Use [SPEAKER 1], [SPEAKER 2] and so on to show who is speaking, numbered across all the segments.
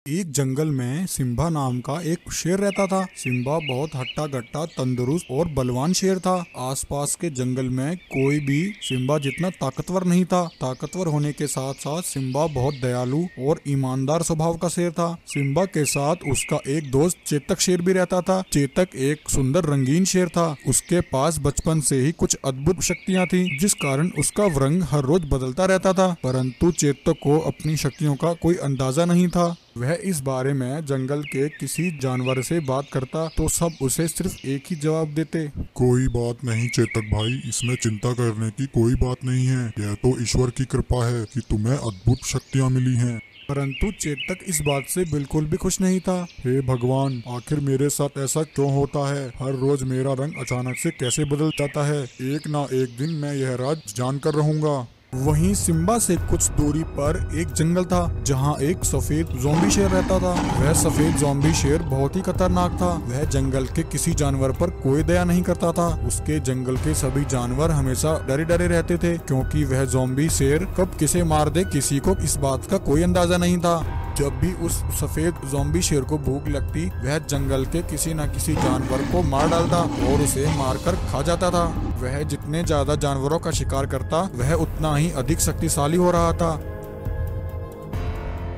[SPEAKER 1] एक जंगल में सिम्बा नाम का एक शेर रहता था। सिम्बा बहुत हट्टा कट्टा, तंदुरुस्त और बलवान शेर था। आसपास के जंगल में कोई भी सिम्बा जितना ताकतवर नहीं था। ताकतवर होने के साथ साथ सिम्बा बहुत दयालु और ईमानदार स्वभाव का शेर था। सिम्बा के साथ उसका एक दोस्त चेतक शेर भी रहता था। चेतक एक सुंदर रंगीन शेर था। उसके पास बचपन से ही कुछ अद्भुत शक्तियाँ थी, जिस कारण उसका रंग हर रोज बदलता रहता था। परंतु चेतक को अपनी शक्तियों का कोई अंदाजा नहीं था। वह इस बारे में जंगल के किसी जानवर से बात करता तो सब उसे सिर्फ एक ही जवाब देते।
[SPEAKER 2] कोई बात नहीं चेतक भाई, इसमें चिंता करने की कोई बात नहीं है। यह तो ईश्वर की कृपा है कि तुम्हें अद्भुत शक्तियाँ मिली हैं।
[SPEAKER 1] परंतु चेतक इस बात से बिल्कुल भी खुश नहीं था।
[SPEAKER 2] हे भगवान, आखिर मेरे साथ ऐसा क्यों होता है? हर रोज मेरा रंग अचानक से कैसे बदल जाता है? एक ना एक दिन मैं यह राज जानकर रहूंगा।
[SPEAKER 1] वहीं सिम्बा से कुछ दूरी पर एक जंगल था, जहां एक सफेद ज़ॉम्बी शेर रहता था। वह सफेद ज़ॉम्बी शेर बहुत ही खतरनाक था। वह जंगल के किसी जानवर पर कोई दया नहीं करता था। उसके जंगल के सभी जानवर हमेशा डरे डरे रहते थे, क्योंकि वह ज़ॉम्बी शेर कब किसे मार दे किसी को इस बात का कोई अंदाजा नहीं था। जब भी उस सफेद ज़ॉम्बी शेर को भूख लगती, वह जंगल के किसी न किसी जानवर को मार डालता और उसे मारकर खा जाता था। वह जितने ज्यादा जानवरों का शिकार करता, वह उतना ही अधिक शक्तिशाली हो रहा था।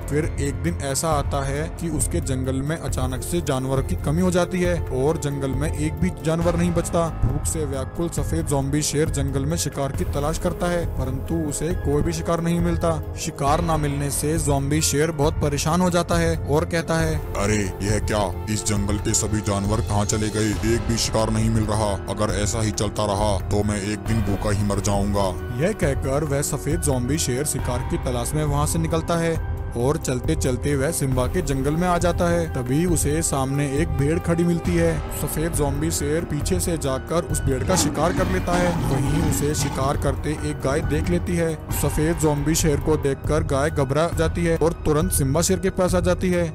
[SPEAKER 1] फिर एक दिन ऐसा आता है कि उसके जंगल में अचानक से जानवर की कमी हो जाती है और जंगल में एक भी जानवर नहीं बचता। भूख से व्याकुल सफेद ज़ॉम्बी शेर जंगल में शिकार की तलाश करता है, परंतु उसे कोई भी शिकार नहीं मिलता। शिकार न मिलने से ज़ॉम्बी शेर बहुत परेशान हो जाता है और कहता है,
[SPEAKER 2] अरे यह क्या, इस जंगल के सभी जानवर कहाँ चले गए? एक भी शिकार नहीं मिल रहा। अगर ऐसा ही चलता रहा तो मैं एक दिन भूखा ही मर जाऊंगा।
[SPEAKER 1] यह कहकर वह सफेद ज़ॉम्बी शेर शिकार की तलाश में वहाँ से निकलता है और चलते चलते वह सिम्बा के जंगल में आ जाता है। तभी उसे सामने एक भेड़ खड़ी मिलती है। सफेद ज़ॉम्बी शेर पीछे से जाकर उस भेड़ का शिकार कर लेता है। वहीं उसे शिकार करते एक गाय देख लेती है। सफेद ज़ॉम्बी शेर को देखकर गाय घबरा जाती है और तुरंत सिम्बा शेर के पास आ जाती है।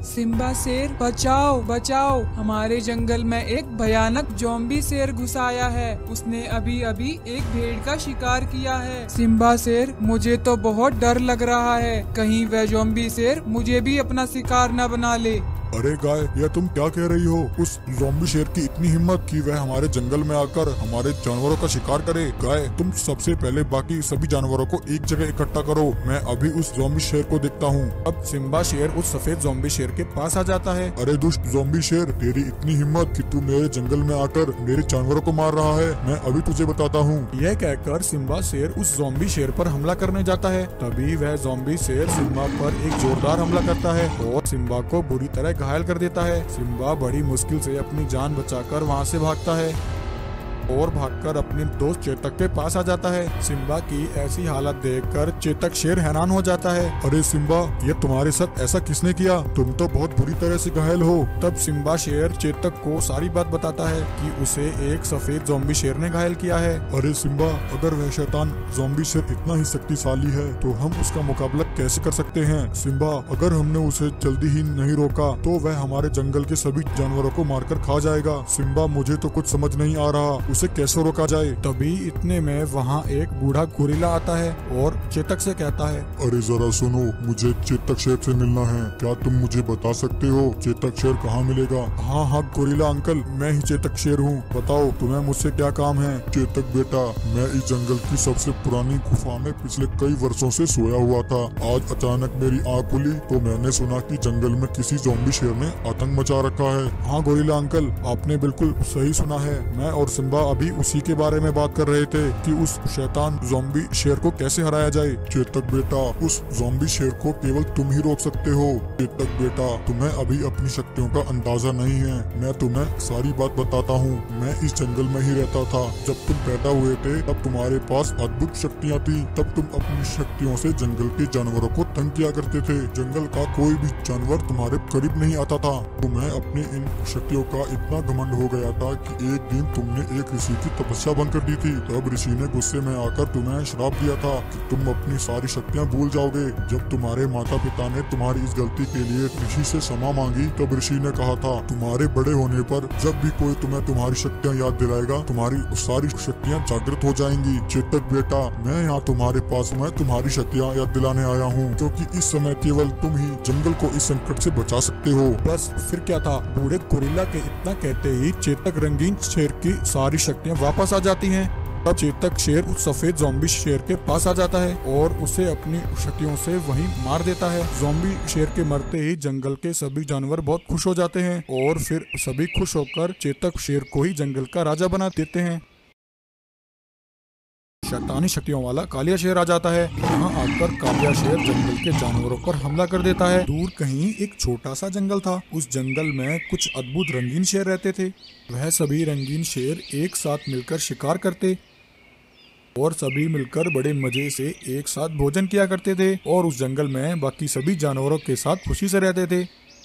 [SPEAKER 3] सिम्बा शेर, बचाओ बचाओ, हमारे जंगल में एक भयानक ज़ॉम्बी शेर घुस आया है। उसने अभी अभी एक भेड़ का शिकार किया है। सिम्बा शेर, मुझे तो बहुत डर लग रहा है, कहीं वह ज़ॉम्बी शेर मुझे भी अपना शिकार न बना ले।
[SPEAKER 2] अरे गाय, यह तुम क्या कह रही हो? उस ज़ॉम्बी शेर की इतनी हिम्मत कि वह हमारे जंगल में आकर हमारे जानवरों का शिकार करे। गाय, तुम सबसे पहले बाकी सभी जानवरों को एक जगह इकट्ठा करो, मैं अभी उस ज़ॉम्बी शेर को देखता हूँ।
[SPEAKER 1] अब सिम्बा शेर उस सफेद ज़ॉम्बी शेर के पास आ जाता है।
[SPEAKER 2] अरे दुष्ट ज़ॉम्बी शेर, तेरी इतनी हिम्मत कि तू मेरे जंगल में आकर मेरे जानवरों को मार रहा है, मैं अभी तुझे बताता हूँ।
[SPEAKER 1] यह कहकर सिम्बा शेर उस ज़ॉम्बी शेर पर हमला करने जाता है। तभी वह ज़ॉम्बी शेर सिम्बा पर एक जोरदार हमला करता है और सिम्बा को बुरी तरह घायल कर देता है। सिम्बा बड़ी मुश्किल से अपनी जान बचाकर वहां से भागता है और भागकर अपने दोस्त चेतक के पास आ जाता है। सिम्बा की ऐसी हालत देखकर चेतक शेर हैरान हो जाता है।
[SPEAKER 2] अरे सिम्बा, ये तुम्हारे साथ ऐसा किसने किया? तुम तो बहुत बुरी तरह से घायल हो।
[SPEAKER 1] तब सिम्बा शेर चेतक को सारी बात बताता है कि उसे एक सफेद ज़ॉम्बी शेर ने घायल किया है।
[SPEAKER 2] अरे सिम्बा, अगर वह शैतान ज़ॉम्बी शेर इतना ही शक्तिशाली है तो हम उसका मुकाबला कैसे कर सकते हैं? सिम्बा, अगर हमने उसे जल्दी ही नहीं रोका तो वह हमारे जंगल के सभी जानवरों को मारकर खा जाएगा। सिम्बा, मुझे तो कुछ समझ नहीं आ रहा, उसे कैसे रोका जाए?
[SPEAKER 1] तभी इतने में वहाँ एक बूढ़ा गोरिल्ला आता है और चेतक से कहता है,
[SPEAKER 2] अरे जरा सुनो, मुझे चेतक शेर से मिलना है। क्या तुम मुझे बता सकते हो चेतक शेर कहाँ मिलेगा?
[SPEAKER 1] हाँ हाँ गोरिल्ला अंकल, मैं ही चेतक शेर हूँ, बताओ तुम्हें मुझसे क्या काम है?
[SPEAKER 2] चेतक बेटा, मैं इस जंगल की सबसे पुरानी गुफा में पिछले कई वर्षों से सोया हुआ था। आज अचानक मेरी आँख खुली तो मैंने सुना कि जंगल में किसी ज़ॉम्बी शेर ने आतंक मचा रखा है।
[SPEAKER 1] हाँ गोरिल्ला अंकल, आपने बिल्कुल सही सुना है। मैं और सिम्बा अभी उसी के बारे में बात कर रहे थे कि उस शैतान ज़ॉम्बी शेर को कैसे हराया जाए।
[SPEAKER 2] चेतक बेटा, उस ज़ॉम्बी शेर को केवल तुम ही रोक सकते हो। चेतक बेटा, तुम्हें अभी अपनी शक्तियों का अंदाजा नहीं है। मैं तुम्हें सारी बात बताता हूँ। मैं इस जंगल में ही रहता था। जब तुम पैदा हुए थे तब तुम्हारे पास अद्भुत शक्तियाँ थी। तब तुम अपनी शक्तियों से जंगल के जानवरों को तंग किया करते थे। जंगल का कोई भी जानवर तुम्हारे करीब नहीं आता था। तुम्हें अपनी इन शक्तियों का इतना घमंड हो गया था कि एक दिन तुमने एक ऋषि की तपस्या बंद कर दी थी। तब ऋषि ने गुस्से में आकर तुम्हें श्राप दिया था कि तुम अपनी सारी शक्तियाँ भूल जाओगे। जब तुम्हारे माता पिता ने तुम्हारी इस गलती के लिए ऋषि से क्षमा मांगी, तब ऋषि ने कहा था तुम्हारे बड़े होने पर जब भी कोई तुम्हें तुम्हारी शक्तियाँ याद दिलाएगा, तुम्हारी सारी शक्तियाँ जागृत हो जाएंगी। चेतक बेटा, मैं यहाँ तुम्हारे पास में तुम्हारी शक्तियाँ याद दिलाने आया हूँ, क्योंकि इस समय केवल तुम ही जंगल को इस संकट से बचा सकते हो।
[SPEAKER 1] बस फिर क्या था, बूढ़े गोरिल्ला के इतना कहते ही चेतक रंगीन शेर की सारी शक्तियाँ वापस आ जाती हैं। तब चेतक शेर उस सफेद ज़ॉम्बी शेर के पास आ जाता है और उसे अपनी शक्तियों से वहीं मार देता है। ज़ॉम्बी शेर के मरते ही जंगल के सभी जानवर बहुत खुश हो जाते हैं और फिर सभी खुश होकर चेतक शेर को ही जंगल का राजा बना देते हैं। शैतानी शक्तियों वाला कालिया शेर आ जाता है। यहाँ आकर कालिया शेर जंगल के जानवरों पर हमला कर देता है। दूर कहीं एक छोटा सा जंगल था। उस जंगल में कुछ अद्भुत रंगीन शेर रहते थे। वह सभी रंगीन शेर एक साथ मिलकर शिकार करते और सभी मिलकर बड़े मजे से एक साथ भोजन किया करते थे और उस जंगल में बाकी सभी जानवरों के साथ खुशी से रहते थे।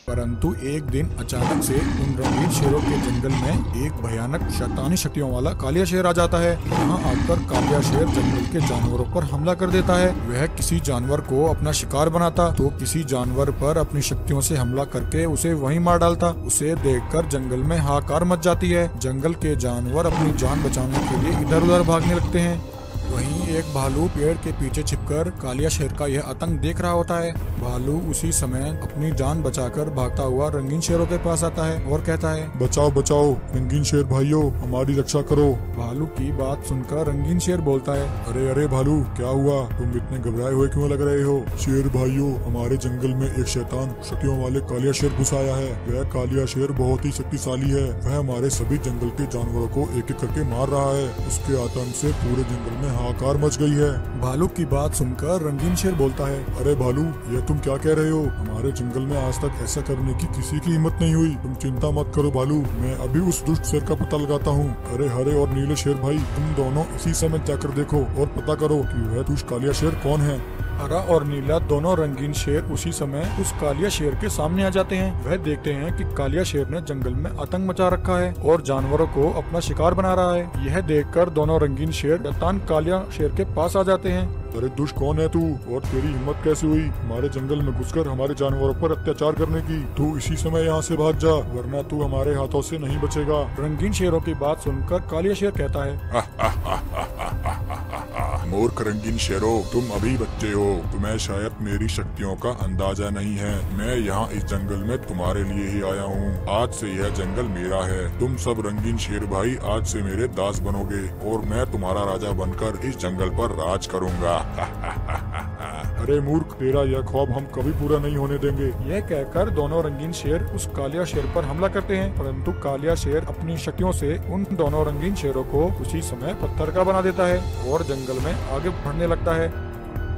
[SPEAKER 1] परंतु एक दिन अचानक से उन रंगीन शेरों के जंगल में एक भयानक शैतानी शक्तियों वाला कालिया शेर आ जाता है। यहाँ आकर कालिया शेर जंगल के जानवरों पर हमला कर देता है। वह किसी जानवर को अपना शिकार बनाता तो किसी जानवर पर अपनी शक्तियों से हमला करके उसे वहीं मार डालता। उसे देखकर जंगल में हाहाकार मच जाती है। जंगल के जानवर अपनी जान बचाने के लिए इधर उधर भागने लगते हैं। वहीं एक भालू पेड़ के पीछे छिपकर कालिया शेर का यह आतंक देख रहा होता है। भालू उसी समय अपनी जान बचाकर भागता हुआ रंगीन शेरों के पास आता है और कहता है,
[SPEAKER 2] बचाओ बचाओ रंगीन शेर भाइयों, हमारी रक्षा करो।
[SPEAKER 1] भालू की बात सुनकर रंगीन शेर बोलता है,
[SPEAKER 2] अरे अरे भालू, क्या हुआ? तुम इतने घबराए हुए क्यों लग रहे हो? शेर भाइयों, हमारे जंगल में एक शैतान शक्तियों वाले कालिया शेर घुस आया है। वह कालिया शेर बहुत ही शक्तिशाली है। वह हमारे सभी जंगल के जानवरों को एक एक करके मार रहा है। उसके आतंक से पूरे जंगल में हाहाकार मच गई है।
[SPEAKER 1] भालू की बात सुनकर रंगीन शेर बोलता है,
[SPEAKER 2] अरे भालू, ये तुम क्या कह रहे हो? हमारे जंगल में आज तक ऐसा करने की किसी की हिम्मत नहीं हुई। तुम चिंता मत करो भालू, मैं अभी उस दुष्ट शेर का पता लगाता हूँ। अरे हरे और नीले शेर भाई, तुम दोनों इसी समय जाकर देखो और पता करो कि वह दुष्ट कालिया शेर कौन है।
[SPEAKER 1] हरा और नीला दोनों रंगीन शेर उसी समय उस कालिया शेर के सामने आ जाते हैं। वह देखते हैं कि कालिया शेर ने जंगल में आतंक मचा रखा है और जानवरों को अपना शिकार बना रहा है। यह देखकर दोनों रंगीन शेर शैतान कालिया शेर के पास आ जाते हैं।
[SPEAKER 2] अरे दुष्ट कौन है तू और तेरी हिम्मत कैसे हुई हमारे जंगल में घुसकर हमारे जानवरों पर अत्याचार करने की? तू इसी समय यहाँ से भाग जा, वरना तू हमारे हाथों से नहीं बचेगा।
[SPEAKER 1] रंगीन शेरों की बात सुनकर कालिया शेर कहता है,
[SPEAKER 2] मूर्ख रंगीन शेरों, तुम अभी बच्चे हो। तुम्हें शायद मेरी शक्तियों का अंदाजा नहीं है। मैं यहाँ इस जंगल में तुम्हारे लिए ही आया हूँ। आज से यह जंगल मेरा है। तुम सब रंगीन शेर भाई आज से मेरे दास बनोगे और मैं तुम्हारा राजा बनकर इस जंगल पर राज करूँगा। अरे मूर्ख, तेरा यह ख्वाब हम कभी पूरा नहीं होने देंगे।
[SPEAKER 1] यह कहकर दोनों रंगीन शेर उस कालिया शेर पर हमला करते हैं, परंतु कालिया शेर अपनी शक्तियों से उन दोनों रंगीन शेरों को उसी समय पत्थर का बना देता है और जंगल में आगे बढ़ने लगता है।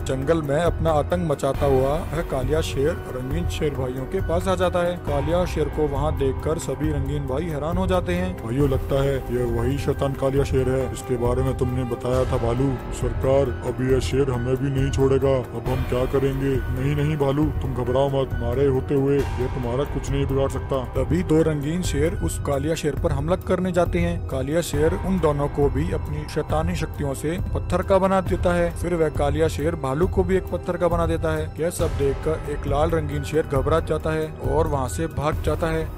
[SPEAKER 1] जंगल में अपना आतंक मचाता हुआ वह कालिया शेर रंगीन शेर भाइयों के पास आ जाता है। कालिया शेर को वहां देखकर सभी रंगीन भाई हैरान हो जाते हैं।
[SPEAKER 2] भाइयों, लगता है ये वही शैतान कालिया शेर है जिसके बारे में तुमने बताया था भालू। सरकार, अब यह शेर हमें भी नहीं छोड़ेगा। अब हम क्या करेंगे? नहीं नहीं भालू, तुम घबराओ मत। हमारे होते हुए ये तुम्हारा कुछ नहीं बिगाड़ सकता।
[SPEAKER 1] तभी दो रंगीन शेर उस कालिया शेर पर हमला करने जाते हैं। कालिया शेर उन दोनों को भी अपनी शैतानी शक्तियों से पत्थर का बना देता है। फिर वह कालिया शेर भालू को भी एक पत्थर का बना देता है। यह सब देखकर एक लाल रंगीन शेर घबरा जाता है और वहां से भाग जाता है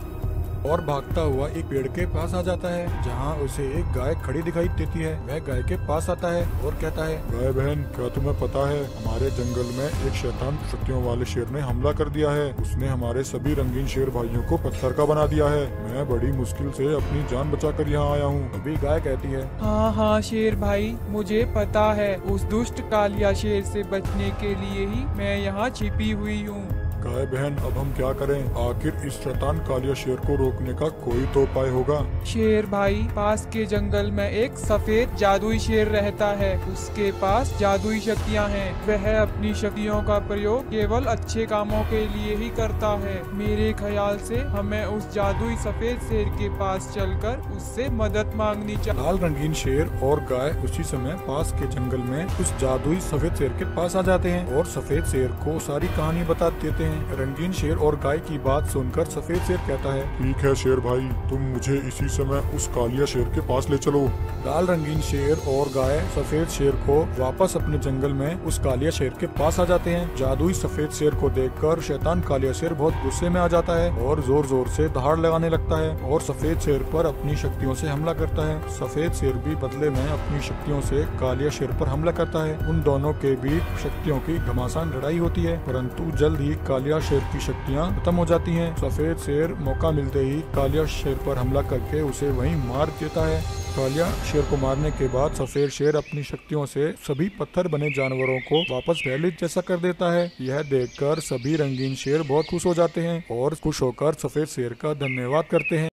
[SPEAKER 1] और भागता हुआ एक पेड़ के पास आ जाता है जहां उसे एक गाय खड़ी दिखाई देती है। वह गाय के पास आता है और कहता है,
[SPEAKER 2] गाय बहन, क्या तुम्हें पता है हमारे जंगल में एक शैतान शक्तियों वाले शेर ने हमला कर दिया है। उसने हमारे सभी रंगीन शेर भाइयों को पत्थर का बना दिया है। मैं बड़ी मुश्किल से अपनी जान बचाकर यहाँ आया हूँ।
[SPEAKER 1] अभी गाय कहती है,
[SPEAKER 3] हाँ हाँ शेर भाई, मुझे पता है। उस दुष्ट कालिया शेर से बचने के लिए ही मैं यहाँ छिपी हुई हूँ।
[SPEAKER 2] गाय बहन, अब हम क्या करें? आखिर इस शैतान कालिया शेर को रोकने का कोई तो उपाय होगा।
[SPEAKER 3] शेर भाई, पास के जंगल में एक सफेद जादुई शेर रहता है। उसके पास जादुई शक्तियाँ हैं। वह अपनी शक्तियों का प्रयोग केवल अच्छे कामों के लिए ही करता है। मेरे ख्याल से हमें उस जादुई सफेद शेर के पास चलकर उससे मदद मांगनी चाहिए।
[SPEAKER 1] लाल रंगीन शेर और गाय उसी समय पास के जंगल में उस जादुई सफेद शेर के पास आ जाते हैं और सफेद शेर को सारी कहानी बता देते हैं। रंगीन शेर और गाय की बात सुनकर सफेद शेर कहता है,
[SPEAKER 2] ठीक है शेर भाई, तुम मुझे इसी समय उस कालिया शेर के पास ले चलो।
[SPEAKER 1] लाल रंगीन शेर और गाय सफेद शेर को वापस अपने जंगल में उस कालिया शेर के पास आ जाते हैं। जादुई सफेद शेर को देखकर शैतान कालिया शेर बहुत गुस्से में आ जाता है और जोर जोर से दहाड़ लगाने लगता है और सफेद शेर पर अपनी शक्तियों से हमला करता है। सफेद शेर भी बदले में अपनी शक्तियों से कालिया शेर पर हमला करता है। उन दोनों के बीच शक्तियों की घमासान लड़ाई होती है, परंतु जल्द ही कालिया शेर की शक्तियाँ खत्म हो जाती हैं। सफेद शेर मौका मिलते ही कालिया शेर पर हमला करके उसे वहीं मार देता है। कालिया शेर को मारने के बाद सफेद शेर अपनी शक्तियों से सभी पत्थर बने जानवरों को वापस पहले जैसा कर देता है। यह देखकर सभी रंगीन शेर बहुत खुश हो जाते हैं और खुश होकर सफेद शेर का धन्यवाद करते हैं।